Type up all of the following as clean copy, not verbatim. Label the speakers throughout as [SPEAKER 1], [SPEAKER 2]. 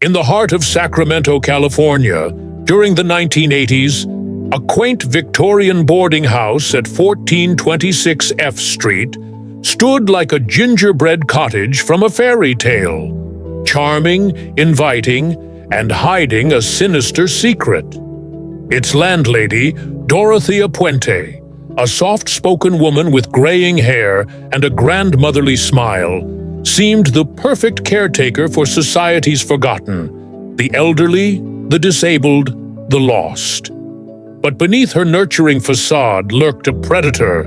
[SPEAKER 1] In the heart of Sacramento, California, during the 1980s, a quaint Victorian boarding house at 1426 F Street stood like a gingerbread cottage from a fairy tale, charming, inviting, and hiding a sinister secret. Its landlady, Dorothea Puente, a soft-spoken woman with graying hair and a grandmotherly smile, seemed the perfect caretaker for society's forgotten, the elderly, the disabled, the lost. But beneath her nurturing facade lurked a predator,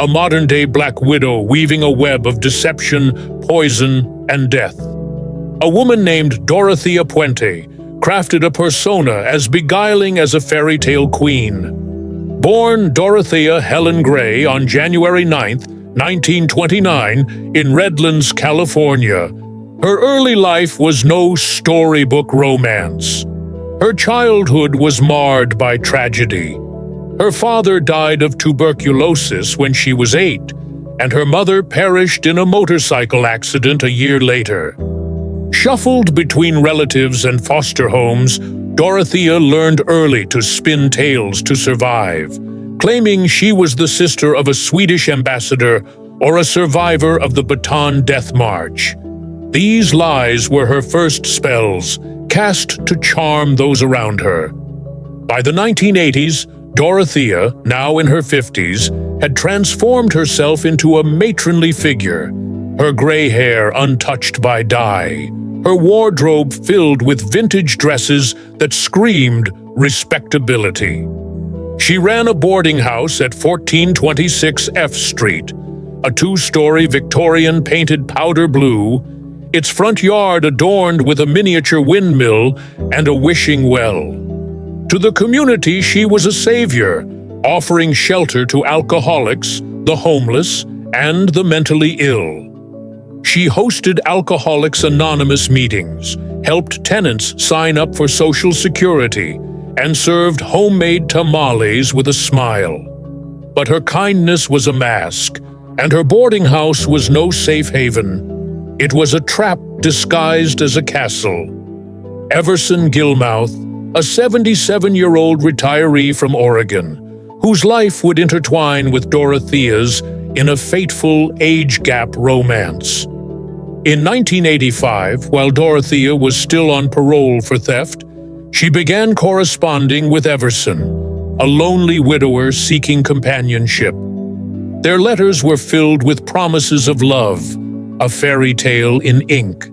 [SPEAKER 1] a modern-day black widow weaving a web of deception, poison, and death. A woman named Dorothea Puente crafted a persona as beguiling as a fairy tale queen. Born Dorothea Helen Gray on January 9, 1929, in Redlands, California, her early life was no storybook romance. Her childhood was marred by tragedy. Her father died of tuberculosis when she was 8, and her mother perished in a motorcycle accident a year later. Shuffled between relatives and foster homes, Dorothea learned early to spin tales to survive, claiming she was the sister of a Swedish ambassador or a survivor of the Bataan Death March. These lies were her first spells, cast to charm those around her. By the 1980s, Dorothea, now in her 50s, had transformed herself into a matronly figure, her gray hair untouched by dye, her wardrobe filled with vintage dresses that screamed respectability. She ran a boarding house at 1426 F Street, a 2-story Victorian painted powder blue, its front yard adorned with a miniature windmill and a wishing well. To the community, she was a savior, offering shelter to alcoholics, the homeless, and the mentally ill. She hosted Alcoholics Anonymous meetings, helped tenants sign up for Social Security, and served homemade tamales with a smile. But her kindness was a mask, and her boarding house was no safe haven. It was a trap disguised as a castle. Everson Gilmouth, a 77-year-old retiree from Oregon, whose life would intertwine with Dorothea's in a fateful age-gap romance. In 1985, while Dorothea was still on parole for theft, she began corresponding with Everson, a lonely widower seeking companionship. Their letters were filled with promises of love, a fairy tale in ink.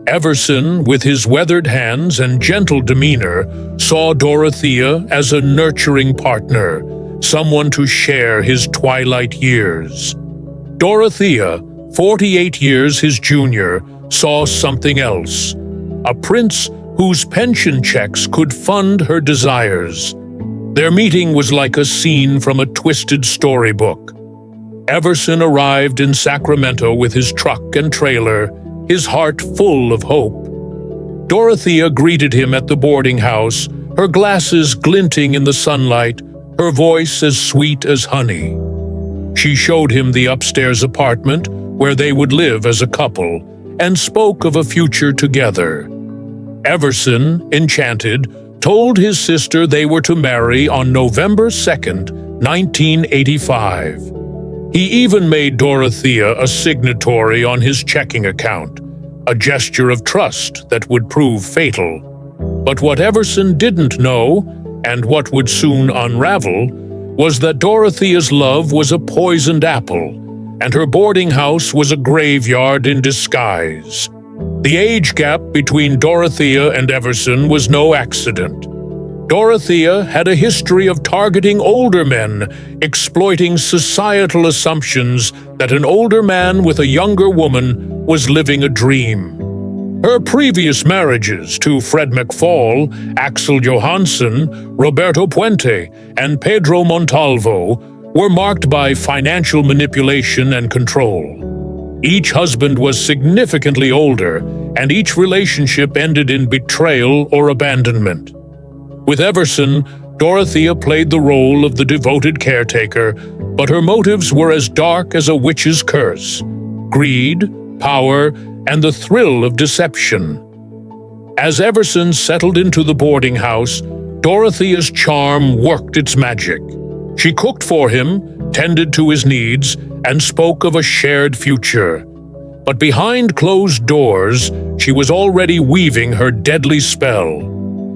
[SPEAKER 1] Everson, with his weathered hands and gentle demeanor, saw Dorothea as a nurturing partner, someone to share his twilight years. Dorothea, 48 years his junior, saw something else, a prince whose pension checks could fund her desires. Their meeting was like a scene from a twisted storybook. Everson arrived in Sacramento with his truck and trailer, his heart full of hope. Dorothea greeted him at the boarding house, her glasses glinting in the sunlight, her voice as sweet as honey. She showed him the upstairs apartment where they would live as a couple, and spoke of a future together. Everson, enchanted, told his sister they were to marry on November 2nd, 1985. He even made Dorothea a signatory on his checking account, a gesture of trust that would prove fatal. But what Everson didn't know, and what would soon unravel, was that Dorothea's love was a poisoned apple, and her boarding house was a graveyard in disguise. The age gap between Dorothea and Everson was no accident. Dorothea had a history of targeting older men, exploiting societal assumptions that an older man with a younger woman was living a dream. Her previous marriages to Fred McFall, Axel Johansson, Roberto Puente, and Pedro Montalvo were marked by financial manipulation and control. Each husband was significantly older, and each relationship ended in betrayal or abandonment. With Everson, Dorothea played the role of the devoted caretaker, but her motives were as dark as a witch's curse: greed, power, and the thrill of deception. As Everson settled into the boarding house, Dorothea's charm worked its magic. She cooked for him, tended to his needs, and spoke of a shared future. But behind closed doors, she was already weaving her deadly spell.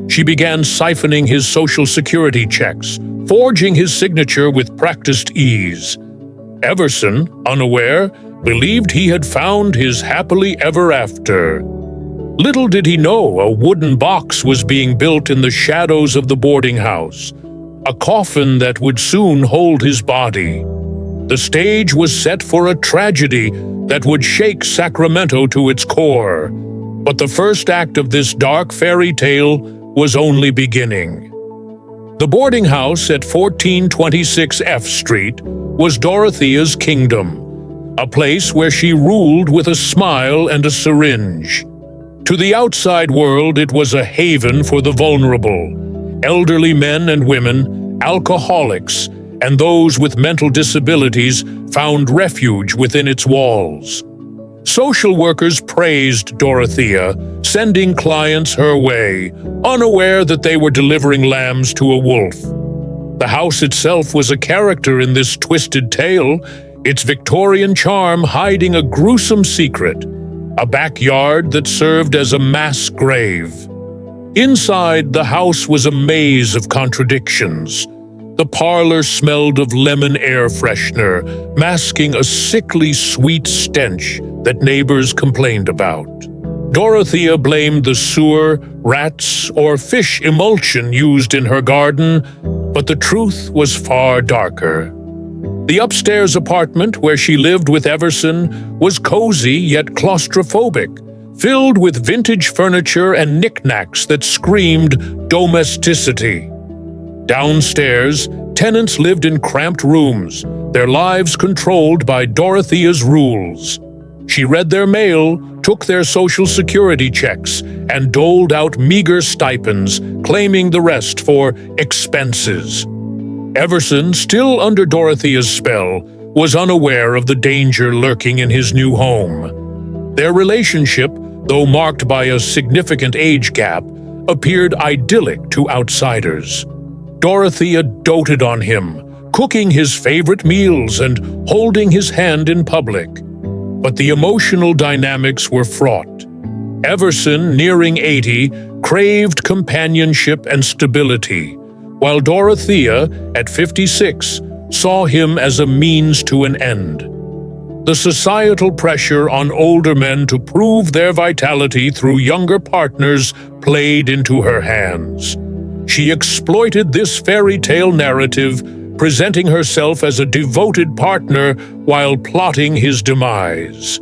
[SPEAKER 1] She began siphoning his social security checks, forging his signature with practiced ease. Everson, unaware, believed he had found his happily ever after. Little did he know a wooden box was being built in the shadows of the boarding house, a coffin that would soon hold his body. The stage was set for a tragedy that would shake Sacramento to its core. But the first act of this dark fairy tale was only beginning. The boarding house at 1426 F Street was Dorothea's kingdom, a place where she ruled with a smile and a syringe. To the outside world, it was a haven for the vulnerable, elderly men and women, alcoholics, and those with mental disabilities found refuge within its walls. Social workers praised Dorothea, sending clients her way, unaware that they were delivering lambs to a wolf. The house itself was a character in this twisted tale, its Victorian charm hiding a gruesome secret, a backyard that served as a mass grave. Inside, the house was a maze of contradictions. The parlor smelled of lemon air freshener, masking a sickly sweet stench that neighbors complained about. Dorothea blamed the sewer, rats, or fish emulsion used in her garden, but the truth was far darker. The upstairs apartment where she lived with Everson was cozy yet claustrophobic, filled with vintage furniture and knickknacks that screamed domesticity. Downstairs, tenants lived in cramped rooms, their lives controlled by Dorothea's rules. She read their mail, took their social security checks, and doled out meager stipends, claiming the rest for expenses. Everson, still under Dorothea's spell, was unaware of the danger lurking in his new home. Their relationship, though marked by a significant age gap, appeared idyllic to outsiders. Dorothea doted on him, cooking his favorite meals and holding his hand in public. But the emotional dynamics were fraught. Everson, nearing 80, craved companionship and stability, while Dorothea, at 56, saw him as a means to an end. The societal pressure on older men to prove their vitality through younger partners played into her hands. She exploited this fairy tale narrative, presenting herself as a devoted partner while plotting his demise.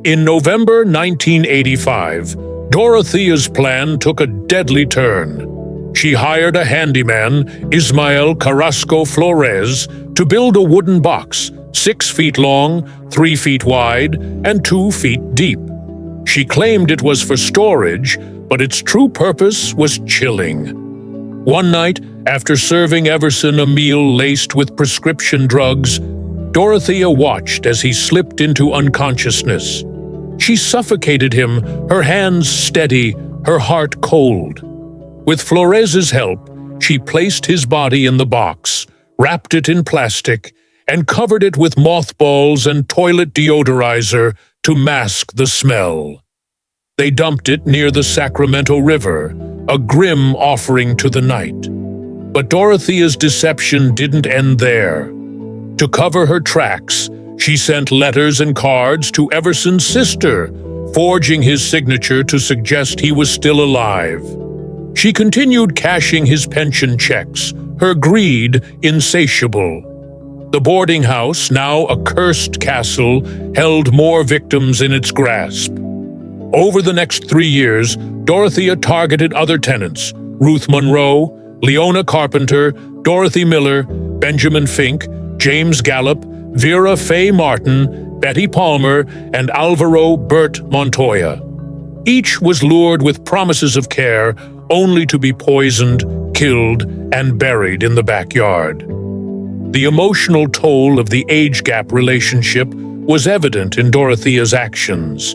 [SPEAKER 1] In November 1985, Dorothea's plan took a deadly turn. She hired a handyman, Ismael Carrasco Flores, to build a wooden box, 6 feet long, 3 feet wide, and 2 feet deep. She claimed it was for storage, but its true purpose was chilling. One night, after serving Everson a meal laced with prescription drugs, Dorothea watched as he slipped into unconsciousness. She suffocated him, her hands steady, her heart cold. With Flores's help, she placed his body in the box, wrapped it in plastic, and covered it with mothballs and toilet deodorizer to mask the smell. They dumped it near the Sacramento River, a grim offering to the night. But Dorothea's deception didn't end there. To cover her tracks, she sent letters and cards to Everson's sister, forging his signature to suggest he was still alive. She continued cashing his pension checks, her greed insatiable. The boarding house, now a cursed castle, held more victims in its grasp. Over the next 3 years, Dorothea targeted other tenants: Ruth Monroe, Leona Carpenter, Dorothy Miller, Benjamin Fink, James Gallup, Vera Faye Martin, Betty Palmer, and Alvaro Bert Montoya. Each was lured with promises of care, only to be poisoned, killed, and buried in the backyard. The emotional toll of the age gap relationship was evident in Dorothea's actions.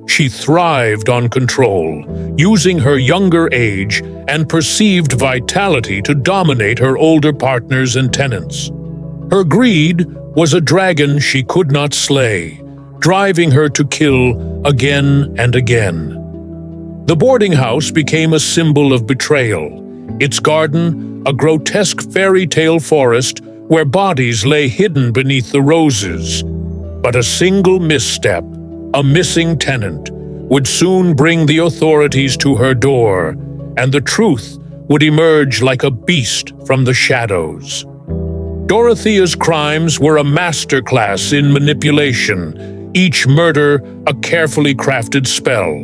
[SPEAKER 1] She thrived on control, using her younger age and perceived vitality to dominate her older partners and tenants. Her greed was a dragon she could not slay, driving her to kill again and again. The boarding house became a symbol of betrayal, its garden a grotesque fairy tale forest where bodies lay hidden beneath the roses. But a single misstep, a missing tenant, would soon bring the authorities to her door, and the truth would emerge like a beast from the shadows. Dorothea's crimes were a masterclass in manipulation, each murder a carefully crafted spell.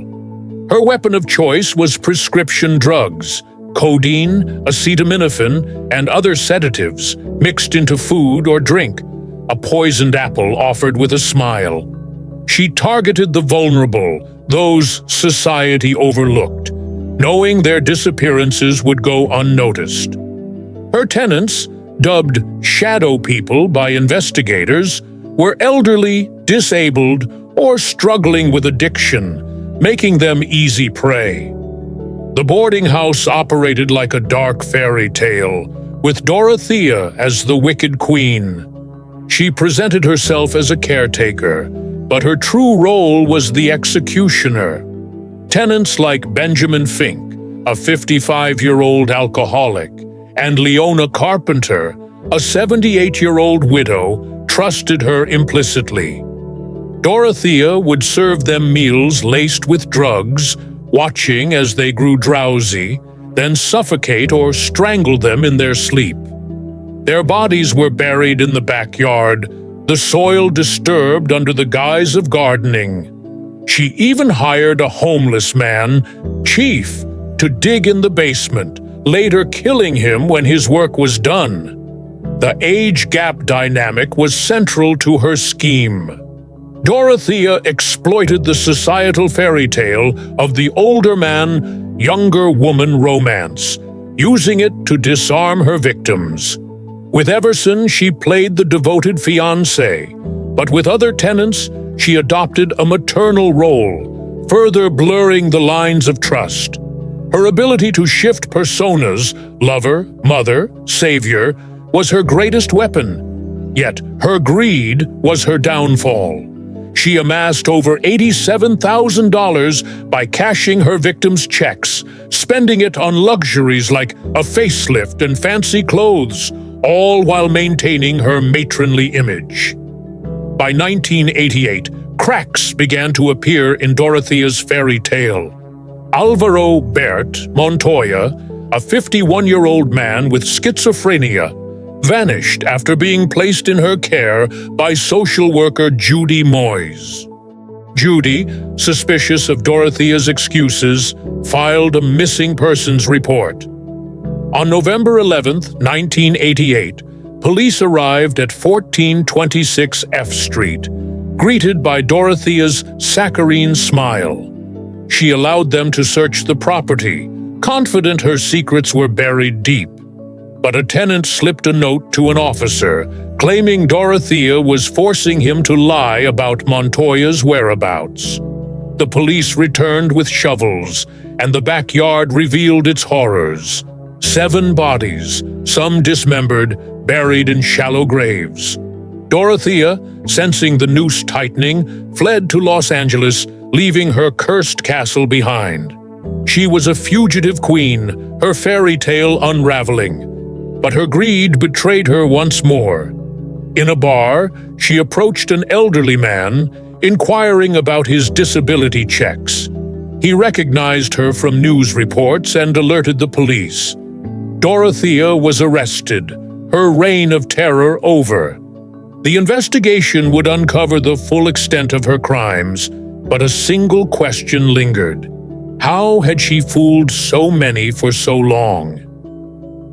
[SPEAKER 1] Her weapon of choice was prescription drugs, codeine, acetaminophen, and other sedatives mixed into food or drink, a poisoned apple offered with a smile. She targeted the vulnerable, those society overlooked, knowing their disappearances would go unnoticed. Her tenants, dubbed shadow people by investigators, were elderly, disabled, or struggling with addiction, making them easy prey. The boarding house operated like a dark fairy tale, with Dorothea as the wicked queen. She presented herself as a caretaker, but her true role was the executioner. Tenants like Benjamin Fink, a 55-year-old alcoholic, and Leona Carpenter, a 78-year-old widow, trusted her implicitly. Dorothea would serve them meals laced with drugs, watching as they grew drowsy, then suffocate or strangle them in their sleep. Their bodies were buried in the backyard, the soil disturbed under the guise of gardening. She even hired a homeless man, Chief, to dig in the basement, later killing him when his work was done. The age gap dynamic was central to her scheme. Dorothea exploited the societal fairy tale of the older man, younger woman romance, using it to disarm her victims. With Everson, she played the devoted fiancé, but with other tenants, she adopted a maternal role, further blurring the lines of trust. Her ability to shift personas, lover, mother, savior, was her greatest weapon. Yet her greed was her downfall. She amassed over $87,000 by cashing her victims' checks, spending it on luxuries like a facelift and fancy clothes, all while maintaining her matronly image. By 1988, cracks began to appear in Dorothea's fairy tale. Alvaro Bert Montoya, a 51-year-old man with schizophrenia, vanished after being placed in her care by social worker Judy Moyes. Judy, suspicious of Dorothea's excuses, filed a missing persons report. On November 11, 1988, police arrived at 1426 F Street, greeted by Dorothea's saccharine smile. She allowed them to search the property, confident her secrets were buried deep. But a tenant slipped a note to an officer, claiming Dorothea was forcing him to lie about Montoya's whereabouts. The police returned with shovels, and the backyard revealed its horrors. 7 bodies, some dismembered, buried in shallow graves. Dorothea, sensing the noose tightening, fled to Los Angeles, leaving her cursed castle behind. She was a fugitive queen, her fairy tale unraveling. But her greed betrayed her once more. In a bar, she approached an elderly man, inquiring about his disability checks. He recognized her from news reports and alerted the police. Dorothea was arrested, her reign of terror over. The investigation would uncover the full extent of her crimes, but a single question lingered. How had she fooled so many for so long?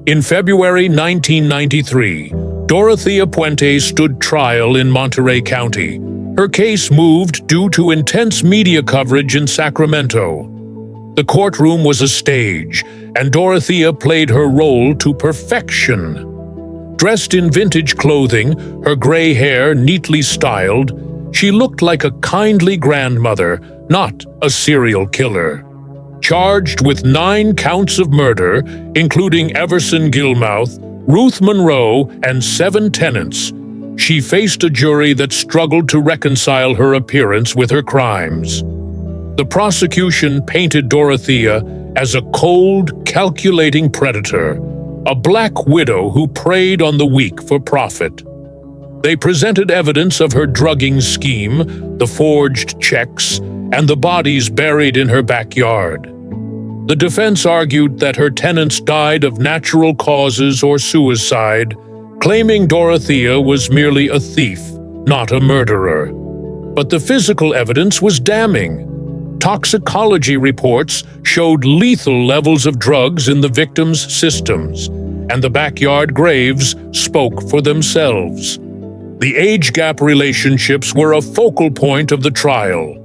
[SPEAKER 1] In February 1993, Dorothea Puente stood trial in Monterey County. Her case moved due to intense media coverage in Sacramento. The courtroom was a stage, and Dorothea played her role to perfection. Dressed in vintage clothing, her gray hair neatly styled, she looked like a kindly grandmother, not a serial killer. Charged with 9 counts of murder, including Everson Gilmouth, Ruth Monroe, and 7 tenants, she faced a jury that struggled to reconcile her appearance with her crimes. The prosecution painted Dorothea as a cold, calculating predator, a black widow who preyed on the weak for profit. They presented evidence of her drugging scheme, the forged checks, and the bodies buried in her backyard. The defense argued that her tenants died of natural causes or suicide, claiming Dorothea was merely a thief, not a murderer. But the physical evidence was damning. Toxicology reports showed lethal levels of drugs in the victims' systems, and the backyard graves spoke for themselves. The age gap relationships were a focal point of the trial.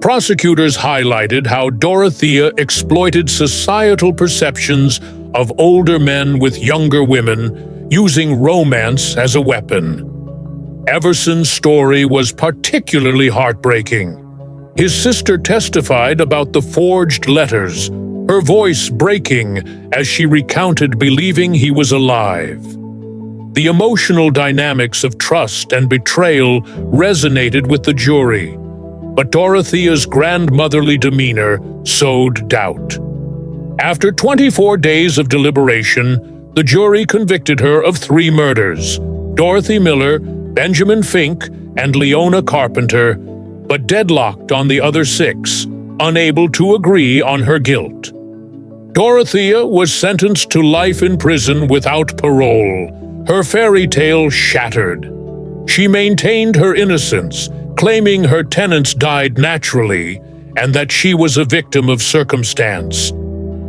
[SPEAKER 1] Prosecutors highlighted how Dorothea exploited societal perceptions of older men with younger women, using romance as a weapon. Everson's story was particularly heartbreaking. His sister testified about the forged letters, her voice breaking as she recounted believing he was alive. The emotional dynamics of trust and betrayal resonated with the jury, but Dorothea's grandmotherly demeanor sowed doubt. After 24 days of deliberation, the jury convicted her of 3 murders: Dorothy Miller, Benjamin Fink, and Leona Carpenter, but deadlocked on the other 6, unable to agree on her guilt. Dorothea was sentenced to life in prison without parole, her fairy tale shattered. She maintained her innocence, claiming her tenants died naturally and that she was a victim of circumstance.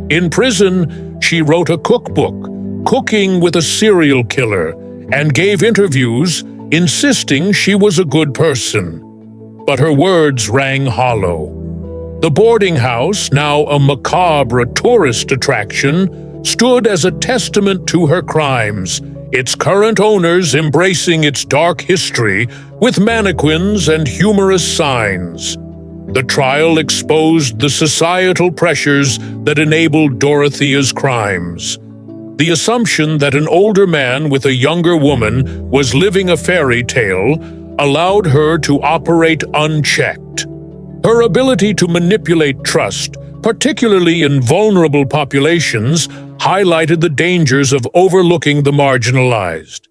[SPEAKER 1] In prison, she wrote a cookbook, Cooking with a Serial Killer, and gave interviews insisting she was a good person. But her words rang hollow. The boarding house, now a macabre tourist attraction, stood as a testament to her crimes, its current owners embracing its dark history with mannequins and humorous signs. The trial exposed the societal pressures that enabled Dorothea's crimes. The assumption that an older man with a younger woman was living a fairy tale allowed her to operate unchecked. Her ability to manipulate trust, particularly in vulnerable populations, highlighted the dangers of overlooking the marginalized.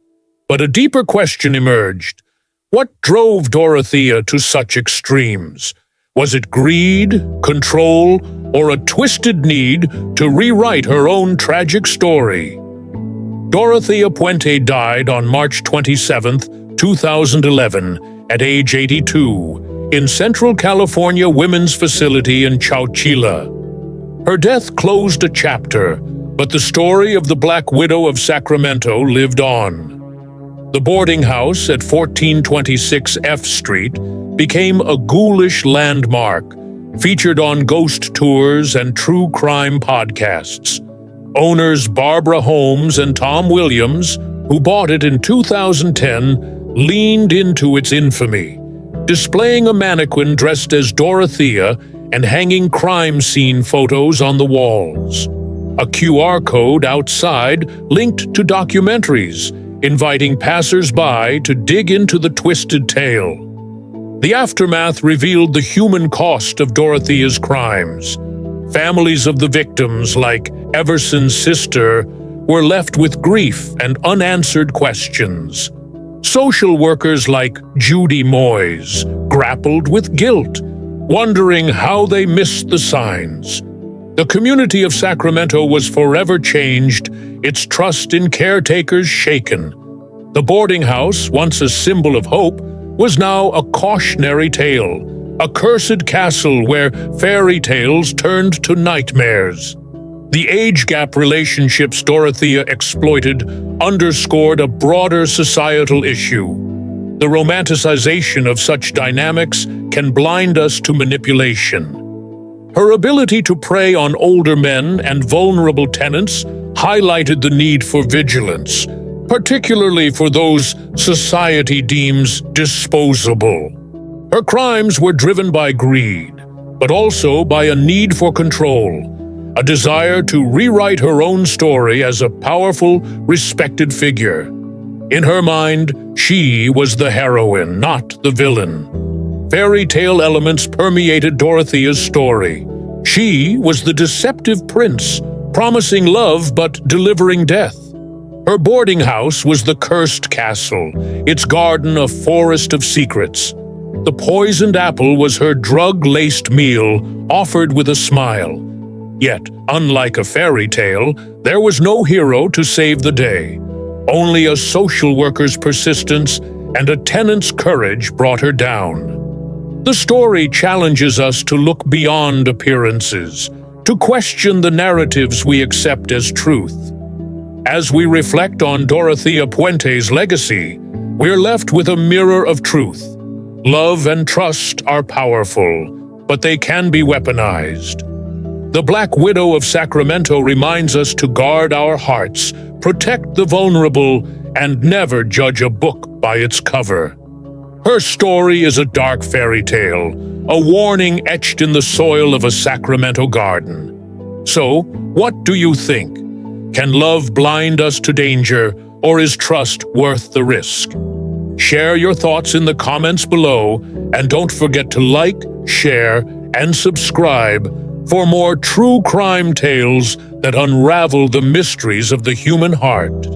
[SPEAKER 1] But a deeper question emerged. What drove Dorothea to such extremes? Was it greed, control, or a twisted need to rewrite her own tragic story? Dorothea Puente died on March 27, 2011, at age 82, in Central California Women's Facility in Chowchilla. Her death closed a chapter, but the story of the Black Widow of Sacramento lived on. The boarding house at 1426 F Street became a ghoulish landmark, featured on ghost tours and true crime podcasts. Owners Barbara Holmes and Tom Williams, who bought it in 2010, leaned into its infamy, displaying a mannequin dressed as Dorothea and hanging crime scene photos on the walls. A QR code outside linked to documentaries, inviting passers-by to dig into the twisted tale. The aftermath revealed the human cost of Dorothea's crimes. Families of the victims, like Everson's sister, were left with grief and unanswered questions. Social workers like Judy Moyes grappled with guilt, wondering how they missed the signs. The community of Sacramento was forever changed, its trust in caretakers shaken. The boarding house, once a symbol of hope, was now a cautionary tale, a cursed castle where fairy tales turned to nightmares. The age gap relationships Dorothea exploited underscored a broader societal issue. The romanticization of such dynamics can blind us to manipulation. Her ability to prey on older men and vulnerable tenants highlighted the need for vigilance, particularly for those society deems disposable. Her crimes were driven by greed, but also by a need for control, a desire to rewrite her own story as a powerful, respected figure. In her mind, she was the heroine, not the villain. Fairy tale elements permeated Dorothea's story. She was the deceptive prince, promising love but delivering death. Her boarding house was the cursed castle, its garden a forest of secrets. The poisoned apple was her drug-laced meal, offered with a smile. Yet, unlike a fairy tale, there was no hero to save the day. Only a social worker's persistence and a tenant's courage brought her down. The story challenges us to look beyond appearances, to question the narratives we accept as truth. As we reflect on Dorothea Puente's legacy, we're left with a mirror of truth. Love and trust are powerful, but they can be weaponized. The Black Widow of Sacramento reminds us to guard our hearts, protect the vulnerable, and never judge a book by its cover. Her story is a dark fairy tale, a warning etched in the soil of a Sacramento garden. So, what do you think? Can love blind us to danger, or is trust worth the risk? Share your thoughts in the comments below, and don't forget to like, share, and subscribe for more true crime tales that unravel the mysteries of the human heart.